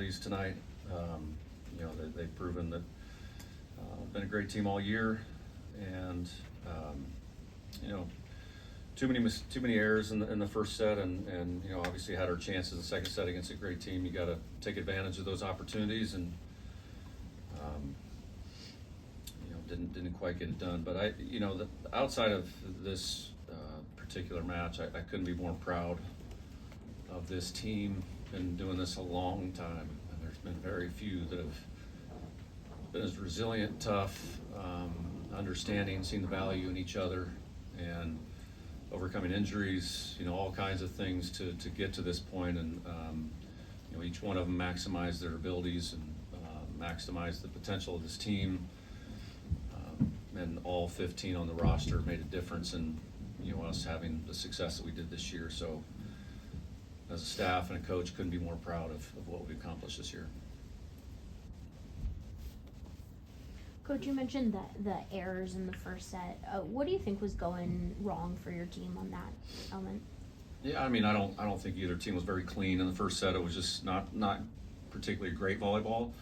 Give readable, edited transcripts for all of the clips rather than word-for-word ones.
opportunities tonight. They've proven that been a great team all year, and too many errors in the first set, and obviously had our chances in the second set against a great team. You got to take advantage of those opportunities, and didn't quite get it done. But outside of this particular match, I couldn't be more proud of this team. Been doing this a long time, and there's been very few that have been as resilient, tough, understanding, seeing the value in each other, and overcoming injuries, all kinds of things to get to this point. And each one of them maximize their abilities and maximize the potential of this team. And all 15 on the roster made a difference in us having the success that we did this year. So as a staff and a coach, couldn't be more proud of what we accomplished this year. Coach, you mentioned the errors in the first set. What do you think was going wrong for your team on that element? Yeah, I don't think either team was very clean in the first set. It was just not particularly great volleyball.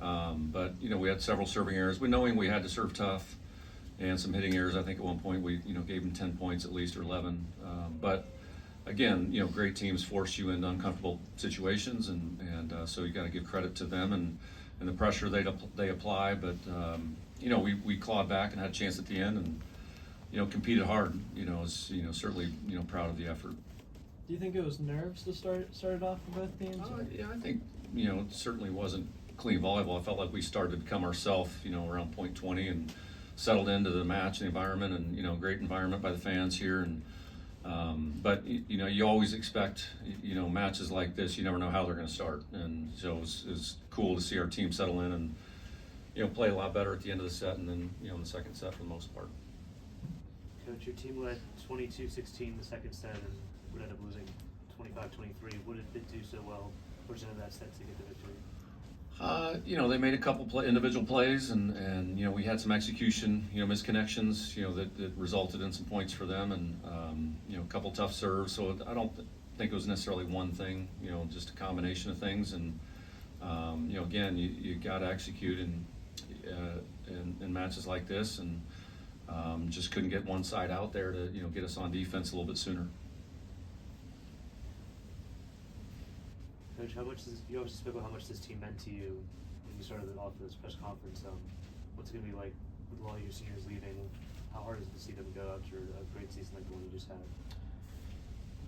But we had several serving errors. Knowing we had to serve tough, and some hitting errors. I think at one point we gave them 10 points at least, or 11. But again, great teams force you into uncomfortable situations, and so you got to give credit to them and the pressure they apply. But we clawed back and had a chance at the end, and competed hard. Certainly proud of the effort. Do you think it was nerves to start off for both teams? Yeah, I think it certainly wasn't clean volleyball. I felt like we started to become ourselves, around point 20, and settled into the match and the environment, and great environment by the fans here. And but you always expect matches like this. You never know how they're going to start, and so it was cool to see our team settle in and play a lot better at the end of the set, and then in the second set for the most part. Coach, your team led 22-16 the second set and would end up losing 25-23. What did Pitt do so well towards the end of that set to get the victory? They made a couple individual plays, and we had some execution, misconnections, that resulted in some points for them, and a couple tough serves. So I don't think it was necessarily one thing, just a combination of things. And again, you got to execute in matches like this, and just couldn't get one side out there to get us on defense a little bit sooner. Coach, you obviously spoke about how much this team meant to you when you started off this press conference. What's it going to be like with all your seniors leaving? How hard is it to see them go after a great season like the one you just had?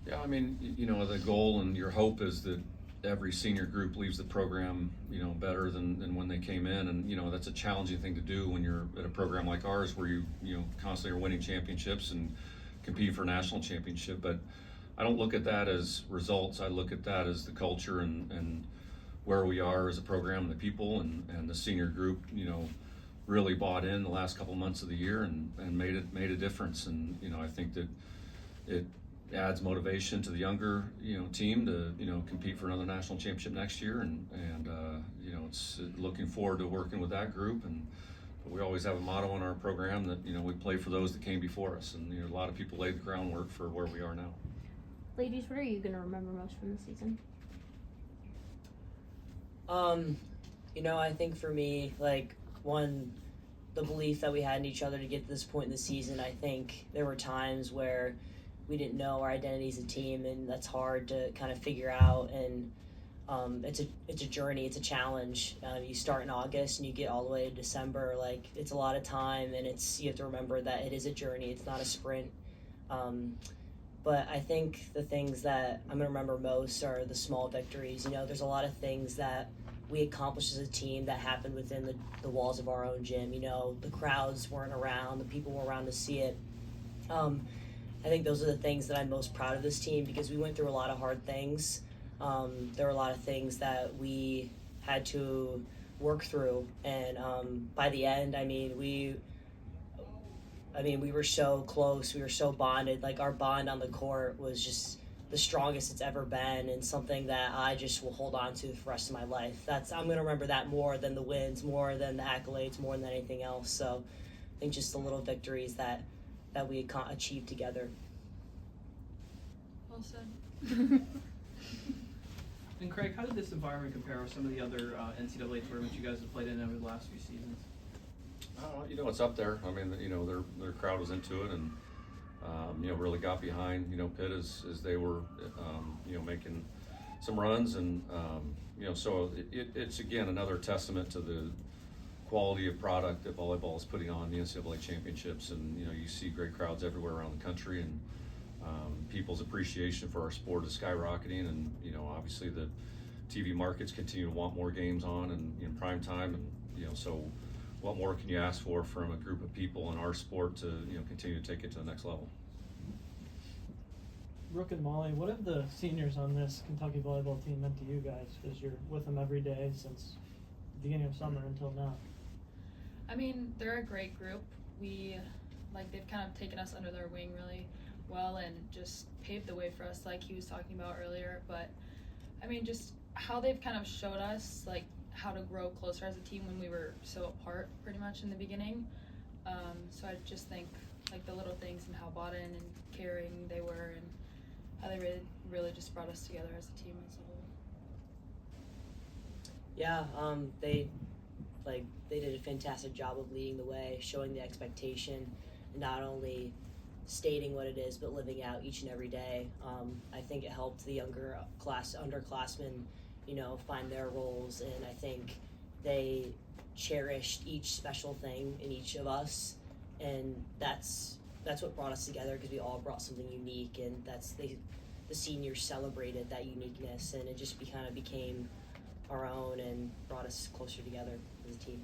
Yeah, the goal and your hope is that every senior group leaves the program, better than when they came in. And, that's a challenging thing to do when you're at a program like ours where you constantly are winning championships and competing for a national championship. But I don't look at that as results. I look at that as the culture and where we are as a program, and the people, and the senior group, really bought in the last couple months of the year and made a difference. And, I think that it adds motivation to the younger, team to, compete for another national championship next year. And it's looking forward to working with that group. And we always have a motto in our program that, we play for those that came before us. And, a lot of people laid the groundwork for where we are now. Ladies, what are you going to remember most from the season? I think for me, the belief that we had in each other to get to this point in the season. I think there were times where we didn't know our identity as a team, and that's hard to kind of figure out. And it's a journey, it's a challenge. You start in August and you get all the way to December. It's a lot of time, and you have to remember that it is a journey. It's not a sprint. But I think the things that I'm going to remember most are the small victories. There's a lot of things that we accomplished as a team that happened within the walls of our own gym. The crowds weren't around, the people weren't around to see it. I think those are the things that I'm most proud of this team, because we went through a lot of hard things. There were a lot of things that we had to work through, and by the end, we were so close, we were so bonded. Our bond on the court was just the strongest it's ever been, and something that I just will hold on to for the rest of my life. I'm going to remember that more than the wins, more than the accolades, more than anything else. So I think just the little victories that we achieved together. Well said. And Craig, how did this environment compare with some of the other NCAA tournaments you guys have played in over the last few seasons? You know, it's up there. I mean, you know, their crowd was into it, and you know, really got behind, you know, Pitt as they were, you know, making some runs, and you know, so it's again another testament to the quality of product that volleyball is putting on the NCAA championships, and you know, you see great crowds everywhere around the country, and people's appreciation for our sport is skyrocketing, and you know, obviously the TV markets continue to want more games on and in prime time, and you know, so what more can you ask for from a group of people in our sport to, you know, continue to take it to the next level? Brooke and Molly, what have the seniors on this Kentucky volleyball team meant to you guys? Because you're with them every day since the beginning of summer until now. I mean, they're a great group. They've kind of taken us under their wing really well and just paved the way for us, like he was talking about earlier. But I mean, just how they've kind of showed us like how to grow closer as a team when we were so apart pretty much in the beginning. So I just think like the little things and how bought in and caring they were, and how they really just brought us together as a team as a whole. Yeah, they did a fantastic job of leading the way, showing the expectation, and not only stating what it is, but living out each and every day. I think it helped the underclassmen, you know, find their roles, and I think they cherished each special thing in each of us, and that's what brought us together, because we all brought something unique, and the seniors celebrated that uniqueness, and it just kind of became our own and brought us closer together as a team.